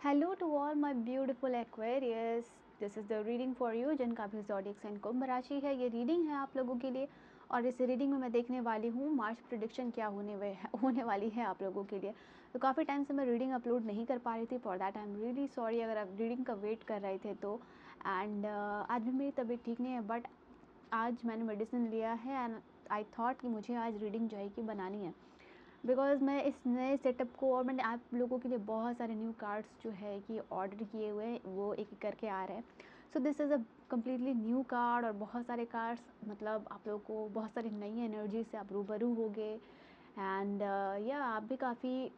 Hello to all my beautiful Aquarius. This is the reading for you जिनका भी zodiac sign कुंभ राशि है। ये रीडिंग है आप लोगों के लिए और इस रीडिंग में मैं देखने वाली हूँ मार्च प्रेडिक्शन क्या होने वाली है आप लोगों के लिए। तो काफ़ी टाइम से मैं रीडिंग अपलोड नहीं कर पा रही थी, for that I am really sorry अगर आप रीडिंग का वेट कर रहे थे तो। एंड आज भी मेरी तबीयत ठीक नहीं है, बट आज मैंने मेडिसिन लिया है एंड आई थॉट कि मुझे आज रीडिंग जो है कि बनानी है, बिकॉज़ मैं इस नए सेटअप को और मैंने आप लोगों के लिए बहुत सारे न्यू कार्ड्स जो है कि ऑर्डर किए हुए हैं, वो एक एक करके आ रहे हैं। So this is a completely new card और बहुत सारे कार्ड्स, मतलब आप लोगों को बहुत सारी नई एनर्जी से आप रूबरू होगे। एंड या आप भी काफ़ी,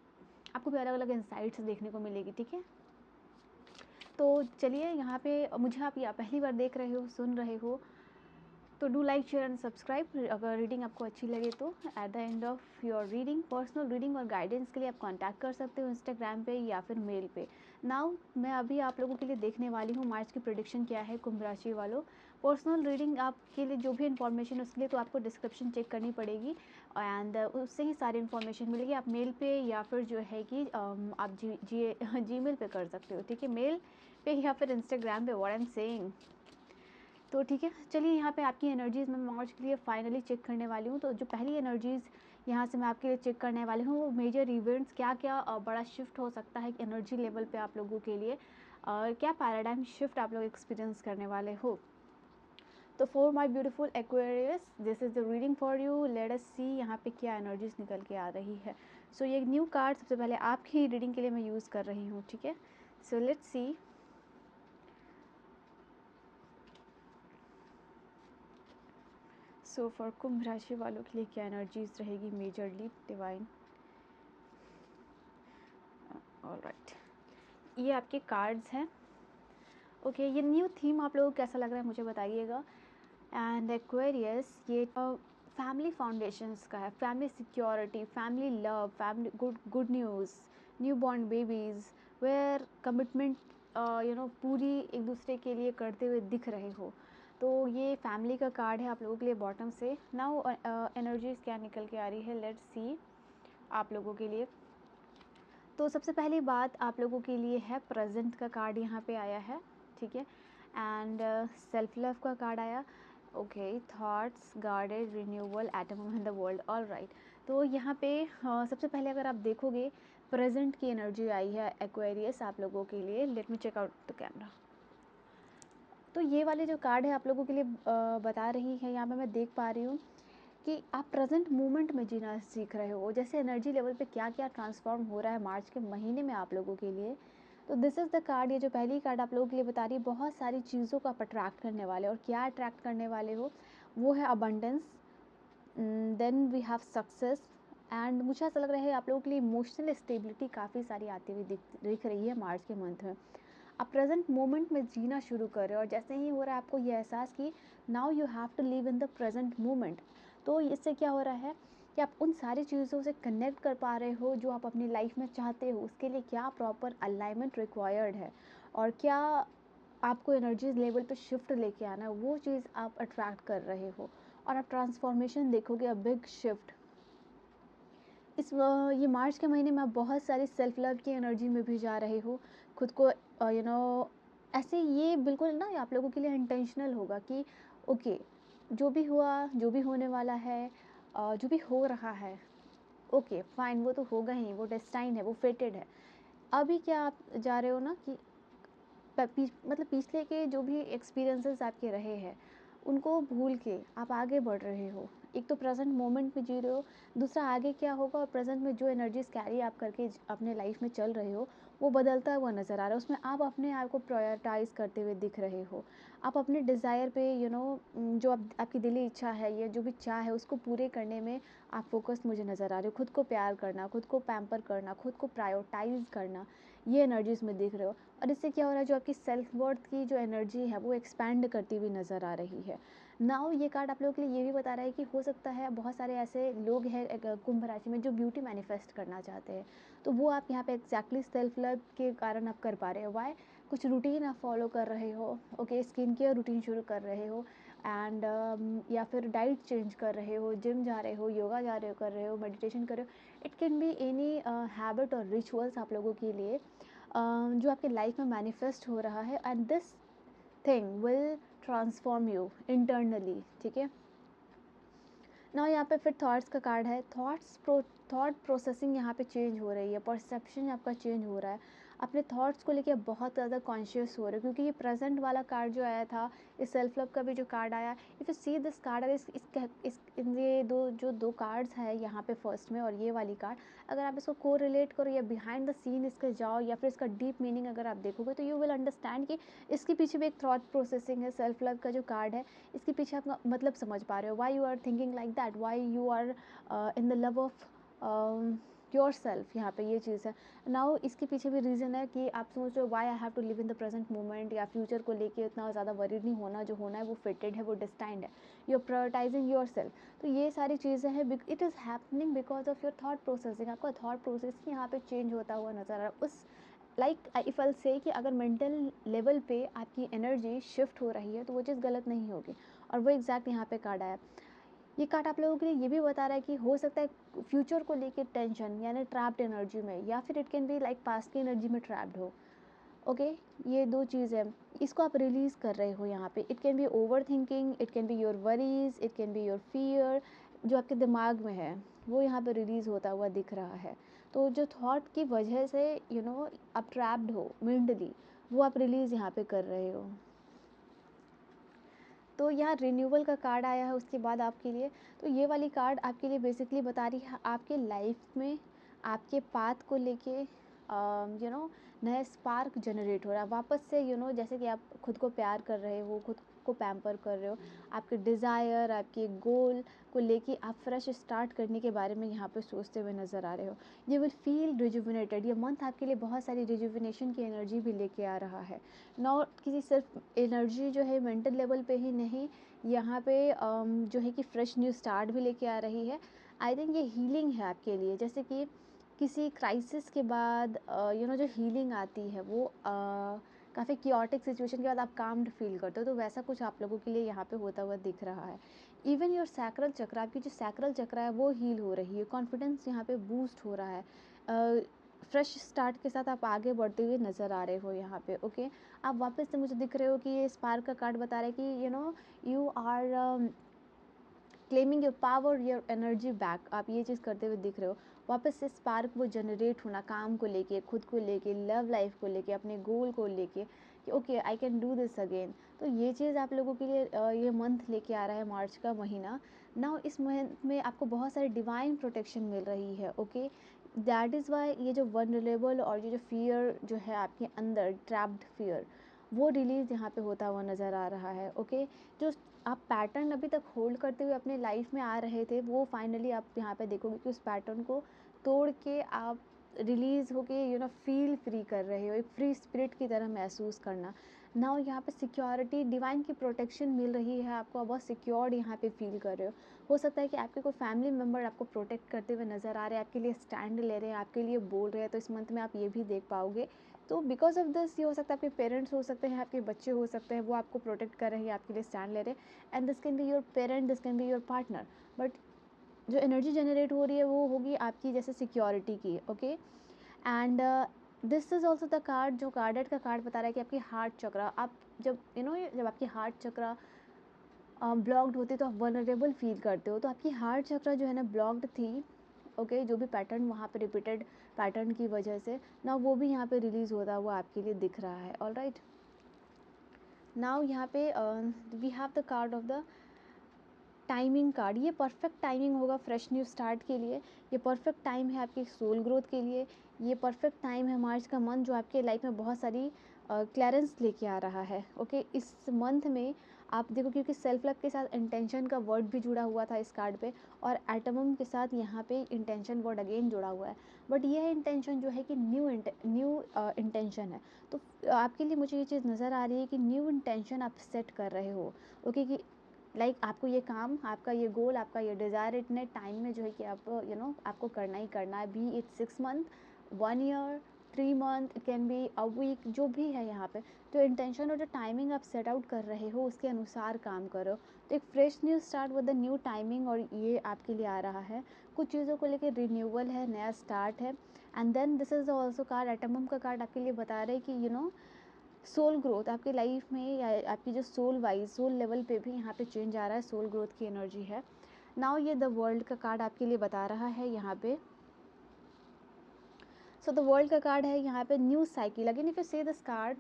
आपको भी अलग अलग इंसाइट्स देखने को मिलेगी, ठीक है। तो चलिए, यहाँ पे मुझे आप या पहली बार देख रहे हो, सुन रहे हो, तो do like share and subscribe अगर रीडिंग आपको अच्छी लगे तो। At the end of your reading personal reading और गाइडेंस के लिए आप कांटेक्ट कर सकते हो इंस्टाग्राम पे या फिर मेल पे। नाउ मैं अभी आप लोगों के लिए देखने वाली हूँ मार्च की प्रेडिक्शन क्या है कुंभ राशि वालों। पर्सनल रीडिंग आपके लिए जो भी इन्फॉर्मेशन उसके लिए तो आपको डिस्क्रिप्शन चेक करनी पड़ेगी एंड उससे ही सारी इन्फॉर्मेशन मिलेगी। आप मेल पे या फिर जो है कि आप जी मेल पे कर सकते हो, ठीक है, मेल पे या फिर इंस्टाग्राम पे, व्हाट आई एम सेइंग। तो ठीक है, चलिए यहाँ पे आपकी एनर्जीज़ मैं मार्च के लिए फाइनली चेक करने वाली हूँ। तो जो पहली एनर्जीज़ यहाँ से मैं आपके लिए चेक करने वाली हूँ, वो मेजर इवेंट्स क्या क्या बड़ा शिफ्ट हो सकता है एनर्जी लेवल पे आप लोगों के लिए, और क्या पैराडाइम शिफ्ट आप लोग एक्सपीरियंस करने वाले हो। तो for my beautiful Aquarius, this is the reading for you. Let us see यहाँ पे क्या एनर्जीज निकल के आ रही है। सो ये न्यू कार्ड सबसे पहले आपकी रीडिंग के लिए मैं यूज़ कर रही हूँ, ठीक है। So let's see. So for कुंभ राशि वालों के लिए क्या एनर्जीज रहेगी मेजरली डिवाइन। ऑलराइट, ये आपके कार्ड्स हैं। ओके, ये न्यू थीम आप लोगों को कैसा लग रहा है मुझे बताइएगा। एंड एक्वेरियस, ये फैमिली फाउंडेशंस का है, family security, family love, family good news, new born babies, where commitment पूरी एक दूसरे के लिए करते हुए दिख रहे हो। तो ये फैमिली का कार्ड है आप लोगों के लिए बॉटम से। नाउ एनर्जीज क्या निकल के आ रही है, लेट्स सी आप लोगों के लिए। तो सबसे पहली बात आप लोगों के लिए है प्रेजेंट का कार्ड यहाँ पे आया है, ठीक है। एंड सेल्फ लव का कार्ड आया। Okay, thoughts guarded renewal atom in the world, all right. तो यहाँ पे सबसे पहले अगर आप देखोगे प्रेजेंट की एनर्जी आई है एक्वेरियस आप लोगों के लिए। Let me check out the camera. तो ये वाले जो कार्ड है आप लोगों के लिए बता रही है, यहाँ पे मैं देख पा रही हूँ कि आप प्रेजेंट मोमेंट में जीना सीख रहे हो। जैसे एनर्जी लेवल पे क्या क्या ट्रांसफॉर्म हो रहा है मार्च के महीने में आप लोगों के लिए। तो दिस इज़ द कार्ड, ये जो पहली कार्ड आप लोगों के लिए बता रही है, बहुत सारी चीज़ों को आप अट्रैक्ट करने वाले हो। और क्या अट्रैक्ट करने वाले हो, वो है abundance, then we have success. And मुझे ऐसा लग रहा है आप लोगों के लिए इमोशनल स्टेबिलिटी काफ़ी सारी आती हुई दिख रही है मार्च के मंथ में। आप प्रेजेंट मोमेंट में जीना शुरू कर रहे हो और जैसे ही हो रहा है आपको ये एहसास कि now you have to live in the present moment. तो इससे क्या हो रहा है कि आप उन सारी चीज़ों से कनेक्ट कर पा रहे हो जो आप अपनी लाइफ में चाहते हो। उसके लिए क्या प्रॉपर अलाइनमेंट रिक्वायर्ड है और क्या आपको एनर्जी लेवल पे शिफ्ट लेके आना है, वो चीज़ आप अट्रैक्ट कर रहे हो और आप ट्रांसफॉर्मेशन देखोगे, अ बिग शिफ्ट। ये मार्च के महीने में आप बहुत सारी सेल्फ लव की एनर्जी में भी जा रहे हो। खुद को ऐसे ये बिल्कुल ना आप लोगों के लिए इंटेंशनल होगा कि ओके, जो भी हुआ, जो भी होने वाला है, जो भी हो रहा है, ओके फाइन, वो तो होगा ही, वो डेस्टाइन है, वो फेटेड है। अभी क्या आप जा रहे हो ना कि मतलब पिछले के जो भी एक्सपीरियंसेस आपके रहे हैं उनको भूल के आप आगे बढ़ रहे हो। एक तो प्रेजेंट मोमेंट में जी रहे हो, दूसरा आगे क्या होगा, और प्रेजेंट में जो एनर्जीज कैरी आप करके अपने लाइफ में चल रहे हो वो बदलता हुआ नज़र आ रहा है। उसमें आप अपने आप को प्रायोरिटाइज करते हुए दिख रहे हो। आप अपने डिज़ायर पे जो आपकी दिली इच्छा है, ये जो भी चाह है उसको पूरे करने में आप फोकस मुझे नज़र आ रहे हो। खुद को प्यार करना, खुद को पैम्पर करना, खुद को प्रायोरिटाइज करना, ये एनर्जीज में दिख रहे हो। और इससे क्या हो रहा है, जो आपकी सेल्फ वर्थ की जो एनर्जी है वो एक्सपैंड करती हुई नज़र आ रही है। नाउ ये कार्ड आप लोगों के लिए ये भी बता रहा है कि हो सकता है बहुत सारे ऐसे लोग हैं कुंभ राशि में जो ब्यूटी मैनिफेस्ट करना चाहते हैं। तो वो आप यहाँ पे एग्जैक्टली सेल्फ लव के कारण आप कर पा रहे हो। वाई, कुछ रूटीन आप फॉलो कर रहे हो, ओके, स्किन केयर रूटीन शुरू कर रहे हो एंड या फिर डाइट चेंज कर रहे हो, जिम जा रहे हो, योगा जा रहे हो, कर रहे हो, मेडिटेशन कर रहे हो। It can be any habit और रिचुअल्स आप लोगों के लिए जो आपके लाइफ में मैनिफेस्ट हो रहा है, and this thing will transform you internally, ठीक है। ना यहाँ पे फिर थॉट्स का कार्ड है। थॉट प्रोसेसिंग यहाँ पे चेंज हो रही है, परसेप्शन आपका चेंज हो रहा है, अपने थॉट्स को लेके बहुत ज़्यादा कॉन्शियस हो रहे हो, क्योंकि ये प्रेजेंट वाला कार्ड जो आया था, इस सेल्फ लव का भी जो कार्ड आया, if you see this card, अगर ये दो कार्ड्स है यहाँ पे फर्स्ट में और ये वाली कार्ड, अगर आप इसको को रिलेट करो या बिहाइंड द सीन इसके जाओ या फिर इसका डीप मीनिंग अगर आप देखोगे, तो यू विल अंडरस्टैंड कि इसके पीछे भी एक थॉट प्रोसेसिंग है। सेल्फ लव का जो कार्ड है, इसके पीछे आप मतलब समझ पा रहे हो, why you are thinking like that, why you are in the love of your self, यहाँ पे ये चीज़ है। नाउ इसके पीछे भी रीज़न है कि आप सोच रहे हो why I have to live in the present moment, या फ्यूचर को लेके इतना ज़्यादा वरीड नहीं होना, जो होना है वो फिटेड है, वो डिस्टाइंड है, you are prioritising your self. तो ये सारी चीज़ें हैं, it is happening because of your thought processing. आपका थॉट प्रोसेस यहाँ पे चेंज होता हुआ नजर आ रहा है। उस लाइक इफ़ आई से कि अगर मेंटल लेवल पे आपकी एनर्जी शिफ्ट हो रही है, तो वो चीज़ गलत नहीं होगी, और वो एग्जैक्ट यहाँ पे कार्ड आया। ये कार्ड आप लोगों के लिए ये भी बता रहा है कि हो सकता है फ्यूचर को लेके टेंशन, यानी ट्रैप्ड एनर्जी में, या फिर it can be like past की एनर्जी में ट्रैप्ड हो। ओके, ये दो चीज़ है, इसको आप रिलीज़ कर रहे हो यहाँ पे। It can B over thinking, it can be your worries, it can be your fear, जो आपके दिमाग में है वो यहाँ पे रिलीज़ होता हुआ दिख रहा है। तो जो थॉट की वजह से आप ट्रैप्ड हो मेंटली, वो आप रिलीज़ यहाँ पे कर रहे हो। तो यहाँ रिन्यूअल का कार्ड आया है उसके बाद आपके लिए। तो ये वाली कार्ड आपके लिए बेसिकली बता रही है आपके लाइफ में आपके पाथ को लेके नया स्पार्क जनरेट हो रहा है वापस से। जैसे कि आप खुद को प्यार कर रहे हो, खुद को पैम्पर कर रहे हो, आपके डिज़ायर, आपके गोल को लेके आप फ्रेश स्टार्ट करने के बारे में यहाँ पे सोचते हुए नज़र आ रहे हो। You will feel rejuvenated. ये मंथ आपके लिए बहुत सारी रिजुविनेशन की एनर्जी भी लेके आ रहा है। नॉट किसी सिर्फ एनर्जी जो है मेंटल लेवल पे ही नहीं, यहाँ पे जो है कि फ्रेश न्यू स्टार्ट भी लेके आ रही है। आई थिंक ये हीलिंग है आपके लिए, जैसे कि किसी क्राइसिस के बाद जो हीलिंग आती है वो काफ़ी क्योटिक सिचुएशन के बाद आप काम्ड फील करते हो, तो वैसा कुछ आप लोगों के लिए यहाँ पे होता हुआ दिख रहा है। इवन योर सैक्रल चक्र, आपकी जो सैक्रल चक्र है वो हील हो रही है, कॉन्फिडेंस यहाँ पे बूस्ट हो रहा है, फ्रेश स्टार्ट के साथ आप आगे बढ़ते हुए नज़र आ रहे हो यहाँ पे। ओके, आप वापस से मुझे दिख रहे हो कि ये स्पार्क का कार्ड बता रहा है कि you are claiming your power, your energy back. आप ये चीज़ करते हुए दिख रहे हो, वापस से स्पार्क वो जनरेट होना, काम को लेके, खुद को लेके, लव लाइफ को लेके, अपने गोल को लेके, कि okay I can do this again. तो ये चीज़ आप लोगों के लिए ये मंथ लेके आ रहा है, मार्च का महीना। नाउ इस मंथ में आपको बहुत सारी डिवाइन प्रोटेक्शन मिल रही है। ओके, दैट इज़ वाई ये जो वनरेबल और ये जो फियर जो है आपके अंदर, ट्रैप्ड फियर, वो रिलीज़ यहाँ पे होता हुआ नज़र आ रहा है। ओके, जो आप पैटर्न अभी तक होल्ड करते हुए अपने लाइफ में आ रहे थे, वो फाइनली आप यहाँ पे देखोगे कि उस पैटर्न को तोड़ के आप रिलीज़ होके फील फ्री कर रहे हो, एक फ्री स्पिरिट की तरह महसूस करना। नाउ यहाँ पे सिक्योरिटी, डिवाइन की प्रोटेक्शन मिल रही है आपको, आप बहुत सिक्योर्ड यहाँ पे फील कर रहे हो सकता है कि आपके कोई फैमिली मेम्बर आपको प्रोटेक्ट करते हुए नज़र आ रहे हैं, आपके लिए स्टैंड ले रहे हैं, आपके लिए बोल रहे हैं, तो इस मंथ में आप ये भी देख पाओगे। तो बिकॉज ऑफ दिस ये हो सकता है आपके पेरेंट्स हो सकते हैं, आपके बच्चे हो सकते हैं, वो आपको प्रोटेक्ट कर रहे हैं, आपके लिए स्टैंड ले रहे हैं, and this can be your parent, this can be your partner. But जो एनर्जी जनरेट हो रही है वो होगी आपकी जैसे सिक्योरिटी की। Okay, and this is also the card, जो कार्डेड का कार्ड बता रहा है कि आपकी हार्ट चक्र, आप जब जब आपकी हार्ट चक्र ब्लॉक्ड होती है तो आप वनरेबल फील करते हो, तो आपकी हार्ट चक्र जो है ना ब्लॉक्ड थी। ओके, जो भी पैटर्न वहाँ पे रिपीटेड पैटर्न की वजह से ना, वो भी यहाँ पे रिलीज़ होता हुआ आपके लिए दिख रहा है। ऑल राइट, नाउ यहाँ पे we have the card of the timing card. ये परफेक्ट टाइमिंग होगा फ्रेश न्यू स्टार्ट के लिए, ये परफेक्ट टाइम है आपकी सोल ग्रोथ के लिए, ये परफेक्ट टाइम है मार्च का मंथ, जो आपके लाइफ में बहुत सारी क्लियरेंस लेके आ रहा है। ओके, इस मंथ में आप देखो, क्योंकि सेल्फ लव के साथ इंटेंशन का वर्ड भी जुड़ा हुआ था इस कार्ड पे, और एटमम के साथ यहाँ पे इंटेंशन वर्ड अगेन जुड़ा हुआ है, बट यह इंटेंशन जो है कि न्यू इंटेंशन है। तो आपके लिए मुझे ये चीज़ नज़र आ रही है कि न्यू इंटेंशन आप सेट कर रहे हो। ओके, कि लाइक आपको ये काम, आपका ये गोल, आपका ये डिज़ायर इतने टाइम में जो है कि आप आपको करना ही करना है, be it 6 month, 1 year, 3 month, it can be a week, जो भी है यहाँ पे जो इंटेंशन और जो टाइमिंग आप सेट आउट कर रहे हो उसके अनुसार काम करो। तो एक fresh new start with the new timing, और ये आपके लिए आ रहा है। कुछ चीज़ों को लेकर रिन्यूअल है, नया स्टार्ट है। And then this is also card, एटमम का कार्ड आपके लिए बता रहे हैं कि सोल ग्रोथ आपकी लाइफ में, या आपकी जो सोल वाइज, सोल लेवल पे भी यहाँ पे चेंज आ रहा है, सोल ग्रोथ की एनर्जी है। नाउ ये द वर्ल्ड का कार्ड आपके लिए बता रहा है यहाँ पे। सो द वर्ल्ड का कार्ड है यहाँ पे, new cycle. Again if you see this card,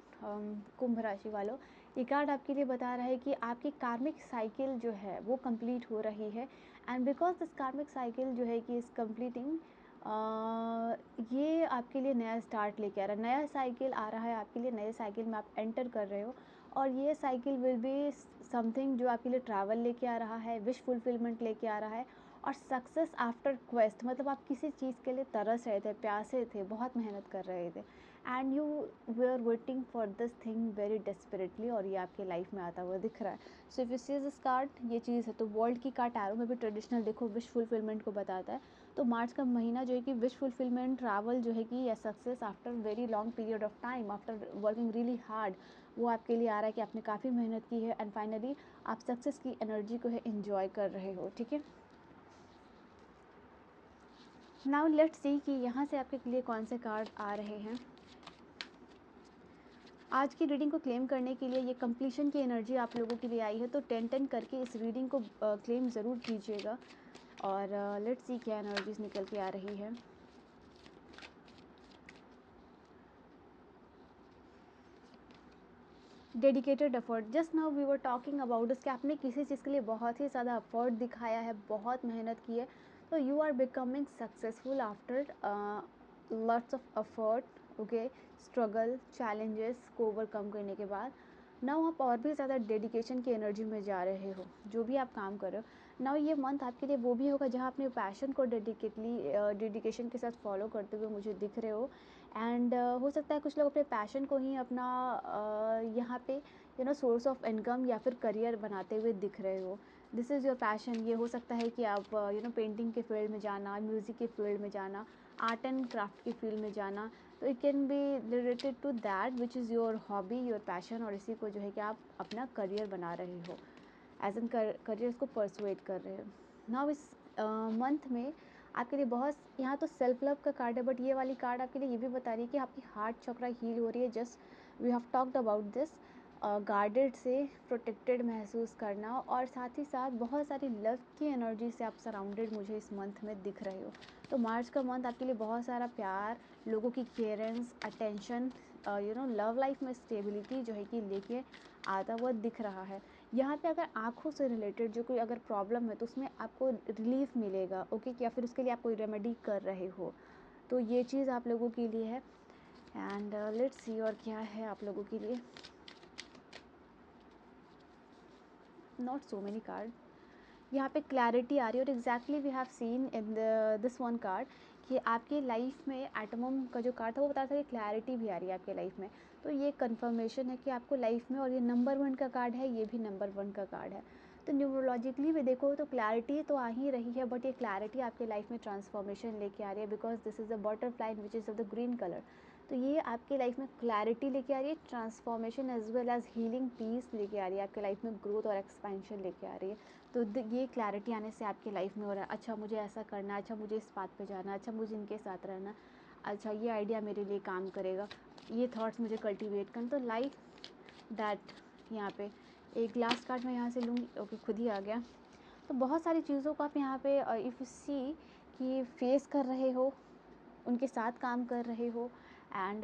कुंभ राशि वालों, ये कार्ड आपके लिए बता रहा है कि आपकी कार्मिक साइकिल जो है वो कंप्लीट हो रही है। एंड बिकॉज दिस कार्मिक साइकिल जो है कि इज़ कम्प्लीटिंग, ये आपके लिए नया स्टार्ट लेके आ रहा है, नया साइकिल आ रहा है आपके लिए, नए साइकिल में आप एंटर कर रहे हो। और ये साइकिल विल बी समथिंग जो आपके लिए ट्रैवल लेके आ रहा है, विश फुलफिलमेंट लेके आ रहा है, और सक्सेस आफ्टर क्वेस्ट, मतलब आप किसी चीज़ के लिए तरस रहे थे, प्यासे थे, बहुत मेहनत कर रहे थे, and you we are waiting for this thing very desperately, और ये आपके लाइफ में आता हुआ दिख रहा है। So if you see this card, ये चीज़ है। तो वर्ल्ड की कार्ड टैरो में भी ट्रेडिशनल देखो विश फुलफिलमेंट को बताता है। तो मार्च का महीना जो है कि विश फुलफिलमेंट, ट्रैवल जो है कि, या success after very long period of time, after working really hard, वो आपके लिए आ रहा है कि आपने काफ़ी मेहनत की है, एंड फाइनली आप सक्सेस की एनर्जी को है एंजॉय कर रहे हो। ठीक है, नाउ लेट्स सी कि यहाँ से आपके लिए कौन से कार्ड आ रहे हैं। आज की रीडिंग को क्लेम करने के लिए ये कंप्लीशन की एनर्जी आप लोगों के लिए आई है, तो 10-10 करके इस रीडिंग को क्लेम ज़रूर कीजिएगा। और लेट्स सी क्या एनर्जीज निकल के आ रही है। Dedicated effort, just now we were talking about this कि आपने किसी चीज़ के लिए बहुत ही ज़्यादा एफर्ट दिखाया है, बहुत मेहनत की है, तो you are becoming successful after lots of effort, okay, struggle, challenges को ओवरकम करने के बाद नाउ आप और भी ज़्यादा डेडिकेशन की एनर्जी में जा रहे हो, जो भी आप काम कर रहे हो। नाउ ये मंथ आपके लिए वो भी होगा जहाँ अपने पैशन को डेडिकेशन के साथ फॉलो करते हुए मुझे दिख रहे हो। एंड हो सकता है कुछ लोग अपने पैशन को ही अपना यहाँ पे सोर्स ऑफ इनकम या फिर करियर बनाते हुए दिख रहे हो। This is your passion. ये हो सकता है कि आप पेंटिंग के फील्ड में जाना, म्यूज़िक के फील्ड में जाना, आर्ट एंड क्राफ्ट की फील्ड में जाना, तो it can be related to that which is your hobby, your passion, और इसी को जो है कि आप अपना करियर बना रहे हो, एज एन करियर इसको परसुएट कर रहे हो। नाउ इस मंथ में आपके लिए बहुत, यहाँ तो सेल्फ लव का कार्ड है, बट ये वाली कार्ड आपके लिए ये भी बता रही है कि आपकी हार्ट चक्रा हील हो रही है। Just we have talked about this, guarded से प्रोटेक्टेड महसूस करना, और साथ ही साथ बहुत सारी लव की एनर्जी से आप सराउंडेड मुझे इस मंथ में दिख रहे हो। तो मार्च का मंथ आपके लिए बहुत सारा प्यार, लोगों की केयरेंस, अटेंशन, लव लाइफ में स्टेबिलिटी जो है कि लेके आता हुआ दिख रहा है। यहाँ पे अगर आँखों से रिलेटेड जो कोई अगर प्रॉब्लम है तो उसमें आपको रिलीफ मिलेगा, ओके, या फिर उसके लिए आप कोई रेमेडी कर रहे हो, तो ये चीज़ आप लोगों के लिए है। एंड लेट्स सी और क्या है आप लोगों के लिए। नॉट सो मेनी कार्ड, यहाँ पे क्लैरिटी आ रही है, और exactly we have seen in this one card कि आपकी लाइफ में एटमम का जो कार्ड था वो बता रहा था कि क्लैरिटी भी आ रही है आपके लाइफ में। तो ये कंफर्मेशन है कि आपको लाइफ में, और ये नंबर 1 का कार्ड है, ये भी नंबर 1 का कार्ड है। तो न्यूमरोलॉजिकली भी देखो तो क्लैरिटी तो आ ही रही है, बट ये क्लैरिटी आपके लाइफ में ट्रांसफॉर्मेशन लेके आ रही है, because this is a butterfly which is of the green colour. तो ये आपके लाइफ में क्लैरिटी लेके आ रही है, transformation as well as healing, peace लेके आ रही है आपके लाइफ में, ग्रोथ और एक्सपेंशन लेके आ रही है। तो ये क्लैरिटी आने से आपकी लाइफ में हो रहा है, अच्छा मुझे ऐसा करना है, अच्छा मुझे इस बात पे जाना है, अच्छा मुझे इनके साथ रहना, अच्छा ये आइडिया मेरे लिए काम करेगा, ये थॉट्स मुझे कल्टीवेट करना, तो लाइक दैट। यहाँ पे एक लास्ट कार्ड मैं यहाँ से लूँगी, ओके, खुद ही आ गया। तो बहुत सारी चीज़ों को आप यहाँ पे इफ़ यू सी कि फेस कर रहे हो, उनके साथ काम कर रहे हो, एंड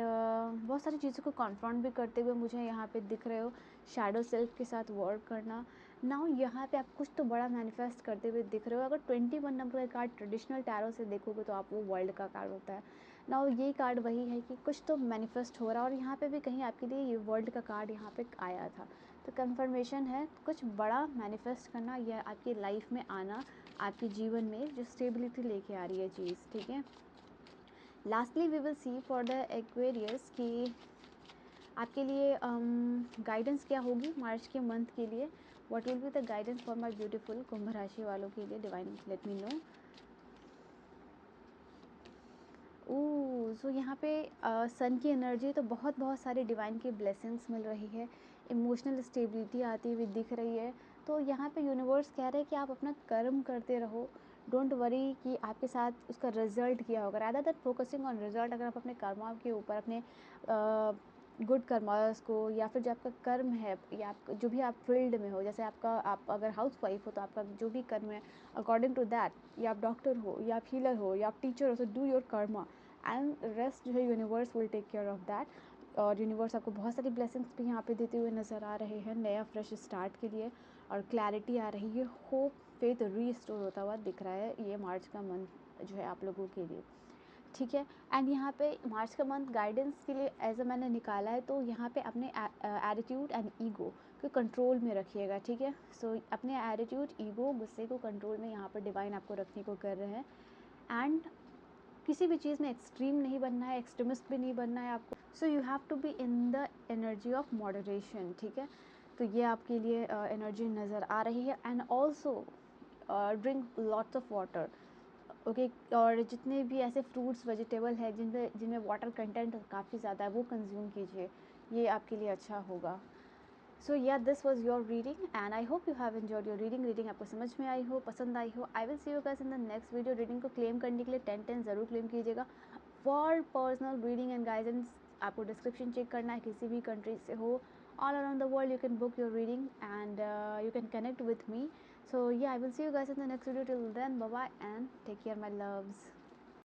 बहुत सारी चीज़ों को कॉन्फ्रंट भी करते हुए मुझे यहाँ पे दिख रहे हो, शैडो सेल्फ के साथ वर्क करना। नाउ यहाँ पे आप कुछ तो बड़ा मैनिफेस्ट करते हुए दिख रहे हो। अगर 21 नंबर का कार्ड ट्रेडिशनल टैरो से देखोगे तो आप वो वर्ल्ड का कार्ड होता है। नाउ ये कार्ड वही है कि कुछ तो मैनिफेस्ट हो रहा है, और यहाँ पे भी कहीं आपके लिए ये वर्ल्ड का कार्ड यहाँ पे आया था, तो कंफर्मेशन है कुछ बड़ा मैनिफेस्ट करना, यह आपकी लाइफ में आना, आपके जीवन में जो स्टेबिलिटी लेके आ रही है चीज़। ठीक है, lastly we will see for the Aquarius कि आपके लिए गाइडेंस क्या होगी मार्च के मंथ के लिए। What will be the guidance for my beautiful कुंभ राशि वालों के लिए, divine let me know. So यहाँ पे सन की एनर्जी, तो बहुत बहुत सारे डिवाइन की ब्लेसिंग्स मिल रही है, इमोशनल स्टेबिलिटी आती हुई दिख रही है। तो यहाँ पे यूनिवर्स कह रहे हैं कि आप अपना कर्म करते रहो, डोंट वरी कि आपके साथ उसका रिजल्ट क्या होगा, rather that focusing on result. अगर आप अपने कर्मा के ऊपर, अपने गुड कर्मास को, या फिर जो आपका कर्म है, या आप जो भी आप फील्ड में हो, जैसे आप अगर हाउस वाइफ हो तो आपका जो भी कर्म है अकॉर्डिंग टू दैट, या आप डॉक्टर हो, या आप हीलर हो, या आप टीचर हो, so do your karma and rest जो है universe will take care of that. और यूनिवर्स आपको बहुत सारी ब्लेसिंग्स भी यहाँ पे देते हुए नज़र आ रहे हैं नया फ्रेश स्टार्ट के लिए, और क्लैरिटी आ रही है, होप फेथ रीस्टोर होता हुआ दिख रहा है ये मार्च का मंथ जो है आप लोगों के लिए, ठीक है। एंड यहाँ पे मार्च का मंथ गाइडेंस के लिए एज अ मैंने निकाला है, तो यहाँ पे अपने एटीट्यूड एंड ईगो को कंट्रोल में रखिएगा, ठीक है। सो अपने एटीट्यूड, ईगो, गुस्से को कंट्रोल में यहाँ पर डिवाइन आपको रखने को कर रहे हैं। एंड किसी भी चीज़ में एक्सट्रीम नहीं बनना है, एक्सट्रीमिस्ट भी नहीं बनना है आपको। So you have to be in the energy of moderation, ठीक है। तो ये आपके लिए एनर्जी नज़र आ रही है। And also drink lots of water, okay. और जितने भी ऐसे फ्रूट्स वेजिटेबल है जिनमें वाटर कंटेंट काफ़ी ज़्यादा है, वो कंज्यूम कीजिए, ये आपके लिए अच्छा होगा। सो या this was your reading and I hope you have enjoyed your reading आपको समझ में आई हो, पसंद आई हो। I will see you guys in the next video. Reading को क्लेम करने के लिए 10 ज़रूर क्लेम कीजिएगा। For personal reading and guidance आपको डिस्क्रिप्शन चेक करना है, किसी भी कंट्री से हो, all around the world you can book your reading, and you can connect with me. So yeah, I will see you guys in the next video. Till then, bye bye and take care, my loves.